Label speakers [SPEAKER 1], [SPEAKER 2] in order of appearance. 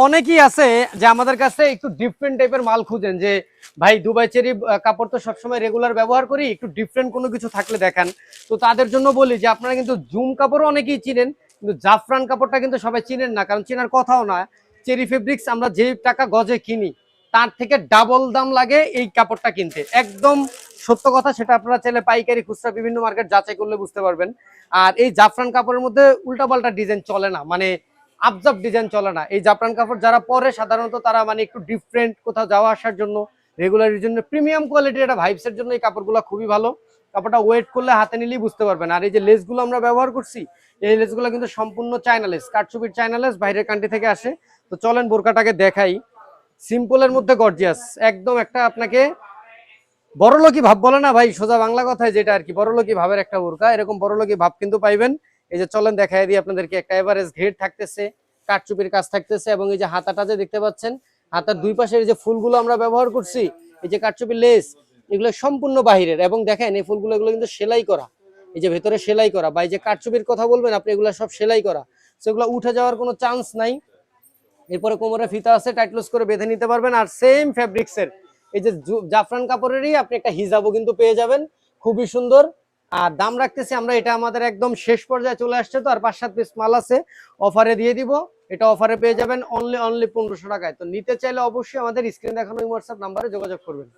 [SPEAKER 1] অনেকেই আছে যে আমাদের কাছে একটু ডিফারেন্ট টাইপের মাল খুঁজেন, যে ভাই দুবাই চেরি কাপড় তো সবসময় রেগুলার ব্যবহার করি, একটু ডিফারেন্ট কোনো কিছু থাকলে দেখান। তো তাদের জন্য বলি যে আপনারা কিন্তু জুম কাপড়ও অনেকেই চিনেন, কিন্তু জাফরান কাপড়টা কিন্তু সবাই চিনেন না, কারণ চেনার কথাও না। চেরি ফেব্রিক্স আমরা যে টাকা গজে কিনি তার থেকে ডাবল দাম লাগে এই কাপড়টা কিনতে, একদম সত্য কথা। সেটা আপনারা চাইলে পাইকারি খুচরা বিভিন্ন মার্কেট যাচাই করলে বুঝতে পারবেন। আর এই জাফরান কাপড়ের মধ্যে উল্টাপাল্টা ডিজাইন চলে না, মানে আবজাব ডিজাইন চলে না। এই জাফরান কাপড় যারা পরে সাধারণত তারা মানে একটু ডিফারেন্ট কোথাও যাওয়া আসার জন্য, রেগুলারের জন্য, প্রিমিয়াম কোয়ালিটির একটা ভাইবসের জন্য এই কাপড়গুলো খুবই ভালো। কাপড়টা ওয়েট করলে হাতে নিলেই বুঝতে পারবেন। আর এই যে লেসগুলো আমরা ব্যবহার করছি, এই লেসগুলো কিন্তু সম্পূর্ণ চায়না লেস, কারচুপির চায়না লেস, বাইরের কান্ট্রি থেকে আসে। তো চলেন বোরকাটাকে দেখাই। সিম্পলের মধ্যে গর্জিয়াস, একদম একটা আপনাকে বড়লোকি ভাব বলে না ভাই, সোজা বাংলা কথায় যেটা আর কি, বড়লোকি ভাবের একটা বোরকা, এরকম বড়লোকি ভাব কিন্তু পাইবেন। এই যে চলেন দেখাই দিই আপনাদেরকে। একটা এভারেজ ঘের থাকতেছে, কারচুপির কাজ থাকতেছে, এবং এই যে হাতাটা যে দেখতে পাচ্ছেন, হাতার দুই পাশের যে ফুলগুলো আমরা ব্যবহার করছি, এই যে কারচুপির লেস, এগুলো সম্পূর্ণ বাহিরের। এবং দেখেন এই ফুলগুলো, এগুলো কিন্তু সেলাই করা, এই যে ভেতরে সেলাই করা, বা এই যে কারচুপির কথা বলবেন আপনি, এগুলো সব সেলাই করা, সেগুলো উঠে যাওয়ার কোনো চান্স নাই। এরপরে কোমরে ফিতা আছে, টাইট ক্লোজ করে বেঁধে নিতে পারবেন। আর সেম ফেব্রিক্সের এই যে জাফরান কাপড়েরই আপনি একটা হিজাবও কিন্তু পেয়ে যাবেন, খুবই সুন্দর। আর দাম রাখতেছি আমরা, এটা আমাদের একদম শেষ পর্যায়ে চলে আসছে, তো আর 5-7 পিস মাল আছে, অফারে দিয়ে দিব। এটা অফারে পেয়ে যাবেন অনলি 1500 টাকায়। তো নিতে চাইলে অবশ্যই আমাদের স্ক্রিন দেখানো হোয়াটসঅ্যাপ নাম্বারে যোগাযোগ করবেন।